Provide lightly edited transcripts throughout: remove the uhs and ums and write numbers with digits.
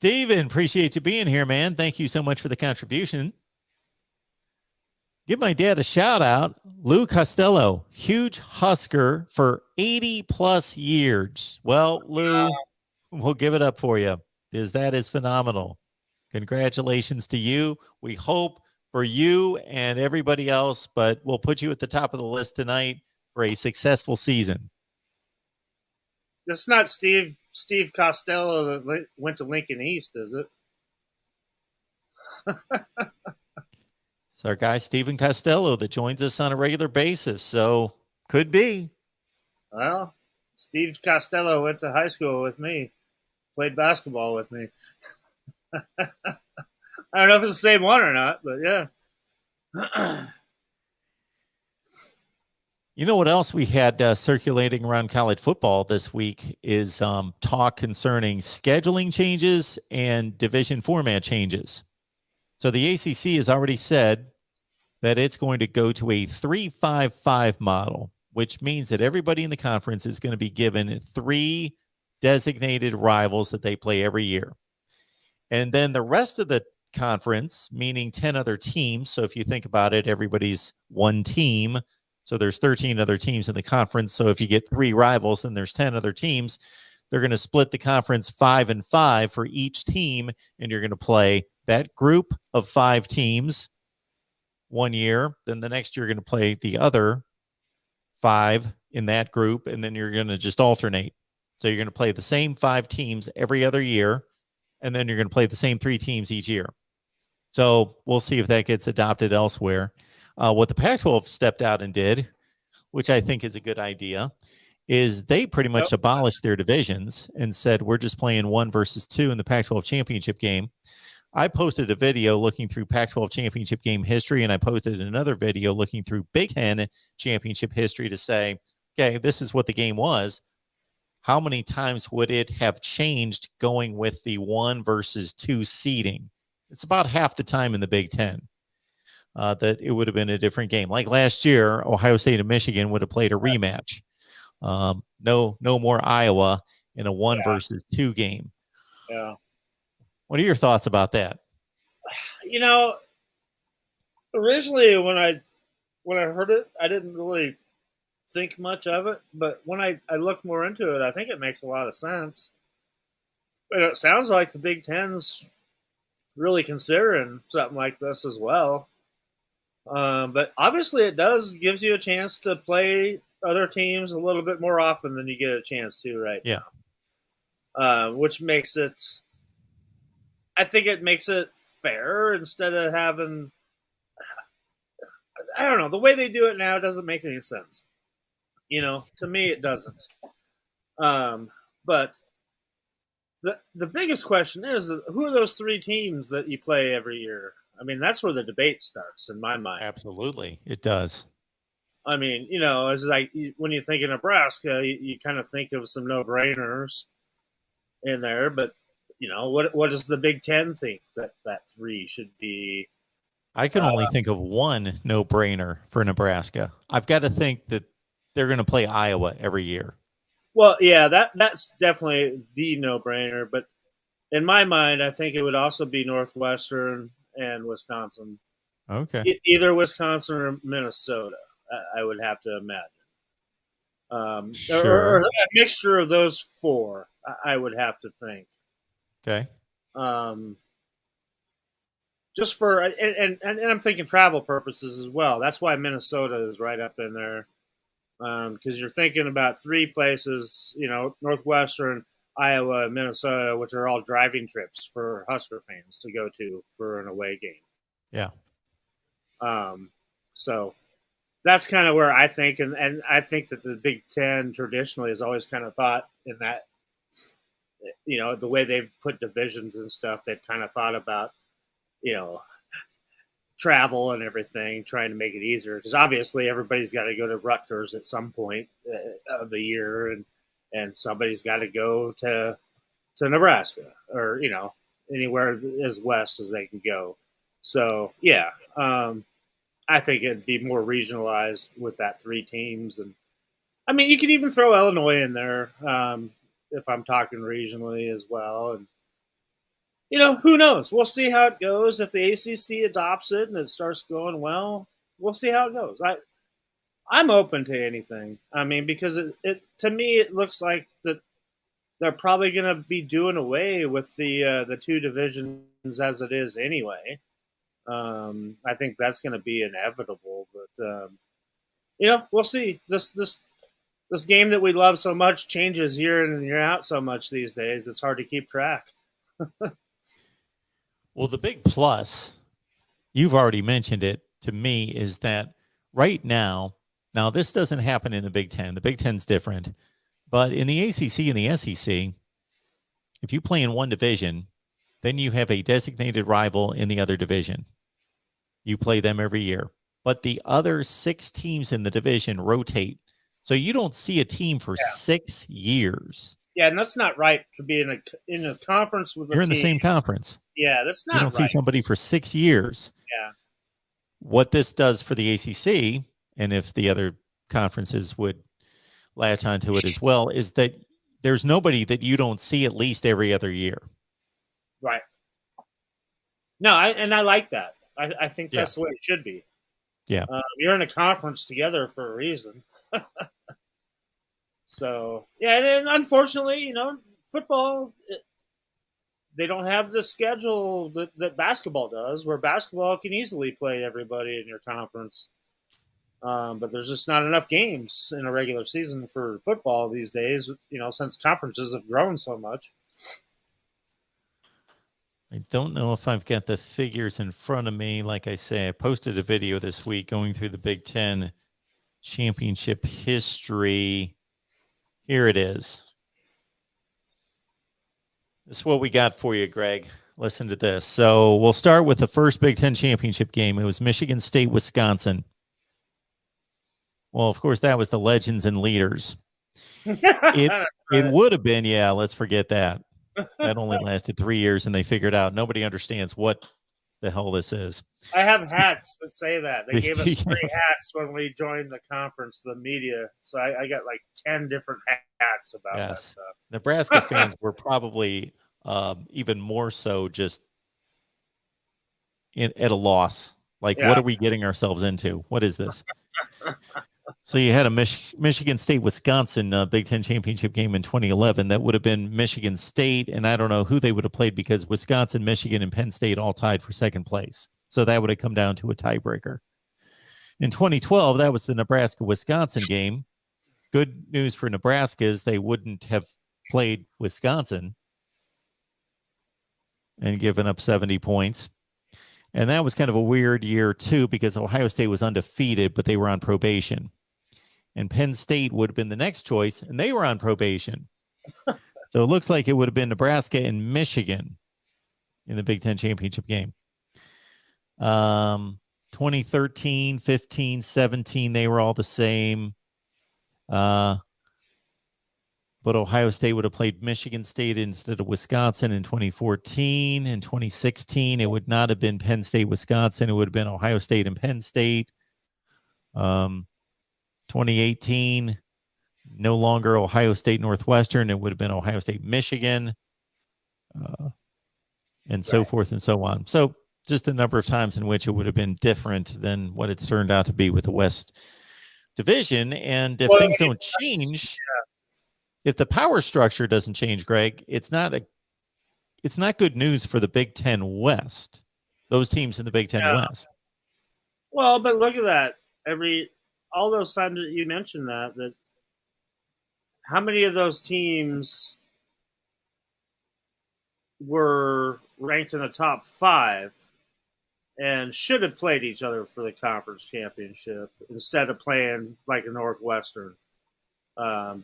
Steven, appreciate you being here, man. Thank you so much for the contribution. Give my dad a shout out. Lou Costello, huge Husker for 80 plus years. Well, Lou, we'll give it up for you because that is phenomenal. Congratulations to you. We hope for you and everybody else, but we'll put you at the top of the list tonight for a successful season. It's not Steve Costello that went to Lincoln East, is it? It's our guy, Stephen Costello, that joins us on a regular basis. So could be. Well, Steve Costello went to high school with me, played basketball with me. I don't know if it's the same one or not, but yeah. You know what else we had circulating around college football this week is talk concerning scheduling changes and division format changes. So the ACC has already said that it's going to go to a 3-5-5 model, which means that everybody in the conference is going to be given 3 designated rivals that they play every year. And then the rest of the conference, meaning 10 other teams. So if you think about it, everybody's one team. So there's 13 other teams in the conference. So if you get 3 rivals, then there's 10 other teams. They're going to split the conference 5-5 for each team. And you're going to play that group of 5 teams one year. Then the next year, you're going to play the other 5 in that group. And then you're going to just alternate. So you're going to play the same 5 teams every other year. And then you're going to play the same 3 teams each year. So we'll see if that gets adopted elsewhere. What the Pac-12 stepped out and did, which I think is a good idea, is they pretty much abolished their divisions and said, we're just playing 1 versus 2 in the Pac-12 championship game. I posted a video looking through Pac-12 championship game history, and I posted another video looking through Big Ten championship history to say, okay, this is what the game was. How many times would it have changed going with the 1 versus 2 seeding? It's about half the time in the Big Ten. That it would have been a different game. Like last year, Ohio State and Michigan would have played a rematch. No more Iowa in a 1 versus 2 game. Yeah. What are your thoughts about that? You know, originally when I heard it, I didn't really think much of it. But when I looked more into it, I think it makes a lot of sense. But it sounds like the Big Ten's really considering something like this as well. But obviously it gives you a chance to play other teams a little bit more often than you get a chance to right now. Which makes it, I think it makes it fair instead of having, I don't know, the way they do it now doesn't make any sense. You know, to me it doesn't. But the biggest question is, who are those 3 teams that you play every year? I mean, that's where the debate starts in my mind. Absolutely, it does. I mean, you know, it's like when you think of Nebraska, you kind of think of some no-brainers in there. But, you know, what does the Big Ten think that 3 should be? I can only think of one no-brainer for Nebraska. I've got to think that they're going to play Iowa every year. Well, yeah, that's definitely the no-brainer. But in my mind, I think it would also be Northwestern and Wisconsin. Okay. Either Wisconsin or Minnesota, I would have to imagine. Sure. Or a mixture of those 4, I would have to think. Okay. Just for and I'm thinking travel purposes as well. That's why Minnesota is right up in there. Because you're thinking about 3 places, you know, Northwestern, Iowa, and Minnesota, which are all driving trips for Husker fans to go to for an away game. Yeah. So that's kind of where I think, and I think that the Big Ten traditionally has always kind of thought in that, you know, the way they've put divisions and stuff, they've kind of thought about, you know, travel and everything, trying to make it easier. Because obviously everybody's got to go to Rutgers at some point of the year, and somebody's got to go to Nebraska or, you know, anywhere as west as they can go. So, yeah, I think it'd be more regionalized with that 3 teams. And, I mean, you could even throw Illinois in there if I'm talking regionally as well. And who knows? We'll see how it goes. If the ACC adopts it and it starts going well, we'll see how it goes. I'm open to anything. I mean, because it to me it looks like that they're probably going to be doing away with the two divisions as it is anyway. I think that's going to be inevitable, but we'll see. This game that we love so much changes year in and year out so much these days. It's hard to keep track. Well, the big plus, you've already mentioned it to me, is that right now this doesn't happen in the Big Ten. The Big Ten's different. But in the ACC and the SEC, if you play in one division, then you have a designated rival in the other division. You play them every year. But the other 6 teams in the division rotate. So you don't see a team for 6 years. Yeah, and that's not right to be in a conference with a You're in team. the same conference. Yeah, that's not right. You don't see somebody for 6 years. Yeah. What this does for the ACC, and if the other conferences would latch onto it as well, is that there's nobody that you don't see at least every other year. Right. No, I like that. I think that's the way it should be. Yeah. You're in a conference together for a reason. So, yeah, and unfortunately, football, they don't have the schedule that basketball does, where basketball can easily play everybody in your conference. But there's just not enough games in a regular season for football these days, since conferences have grown so much. I don't know if I've got the figures in front of me. Like I say, I posted a video this week going through the Big Ten championship history. Here it is. This is what we got for you, Greg. Listen to this. So we'll start with the first Big Ten championship game. It was Michigan State, Wisconsin. Well, of course, that was the legends and leaders. It would have been, let's forget that. That only lasted 3 years, and they figured out nobody understands what the hell this is. I have hats that say that. They gave us free hats when we joined the conference, the media. So I got like 10 different hats about that stuff. Nebraska fans were probably even more so just at a loss. Like, what are we getting ourselves into? What is this? So you had a Michigan State, Wisconsin Big Ten championship game in 2011. That would have been Michigan State, and I don't know who they would have played because Wisconsin, Michigan, and Penn State all tied for second place. So that would have come down to a tiebreaker. In 2012, that was the Nebraska-Wisconsin game. Good news for Nebraska is they wouldn't have played Wisconsin and given up 70 points. And that was kind of a weird year, too, because Ohio State was undefeated, but they were on probation. And Penn State would have been the next choice, and they were on probation. So it looks like it would have been Nebraska and Michigan in the Big Ten championship game. 2013, 15, 17, they were all the same. But Ohio State would have played Michigan State instead of Wisconsin in 2014. In 2016, it would not have been Penn State, Wisconsin. It would have been Ohio State and Penn State. 2018, no longer Ohio State, Northwestern. It would have been Ohio State, Michigan, and so forth and so on. So just a number of times in which it would have been different than what it's turned out to be with the West Division. And if things don't change... If the power structure doesn't change, Greg, it's not good news for the Big Ten West. Those teams in the Big Ten West. Well, but look at that. All those times that you mentioned that how many of those teams were ranked in the top 5 and should have played each other for the conference championship instead of playing like a Northwestern?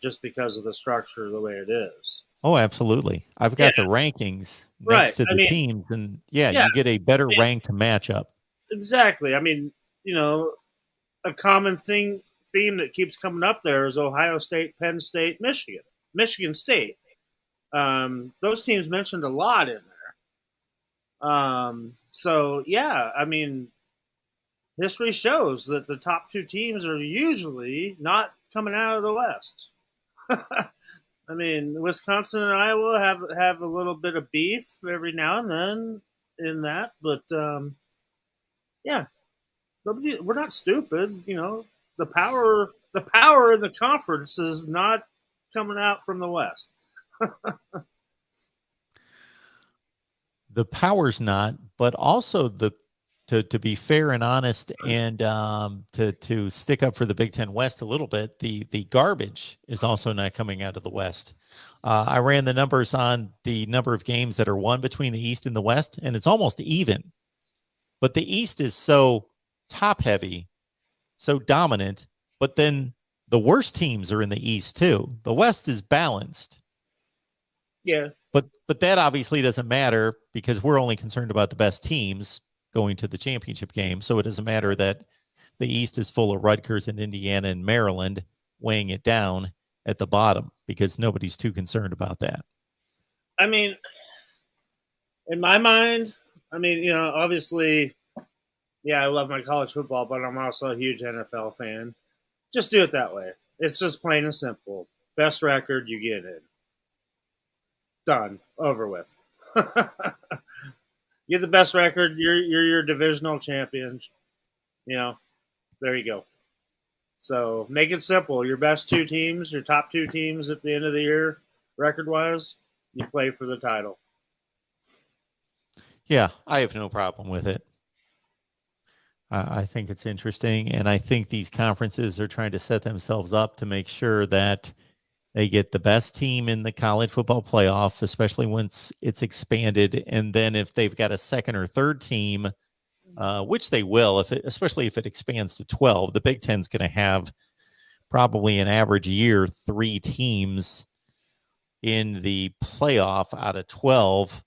Just because of the structure the way it is. Oh, absolutely. I've got the rankings next to the teams, and you get a better ranked matchup. Exactly. I mean, a common theme that keeps coming up there is Ohio State, Penn State, Michigan State. Those teams mentioned a lot in there. So, I mean, history shows that the top 2 teams are usually not coming out of the West. I mean, Wisconsin and Iowa have a little bit of beef every now and then in that, but yeah, we're not stupid. You know, the power in the conference is not coming out from the West. The power's not, but also to be fair and honest, and to stick up for the Big Ten West a little bit, the garbage is also not coming out of the West. I ran the numbers on the number of games that are won between the East and the West, and it's almost even. But the East is so top heavy, so dominant, but then the worst teams are in the East too. The West is balanced. Yeah. But that obviously doesn't matter because we're only concerned about the best teams going to the championship game. So it doesn't matter that the East is full of Rutgers and Indiana and Maryland weighing it down at the bottom because nobody's too concerned about that. I mean, in my mind, I mean, you know, obviously, yeah, I love my college football, but I'm also a huge NFL fan. Just do it that way. It's just plain and simple. Best record, you get in. Done. Over with. Get the best record. You're your divisional champions. You know, there you go. So make it simple. Your best two teams, your top two teams at the end of the year, record wise, you play for the title. Yeah, I have no problem with it. I think it's interesting, and I think these conferences are trying to set themselves up to make sure that they get the best team in the college football playoff, especially once it's expanded. And then if they've got a second or third team, which they will, especially if it expands to 12, the Big Ten's going to have probably an average year 3 teams in the playoff out of 12.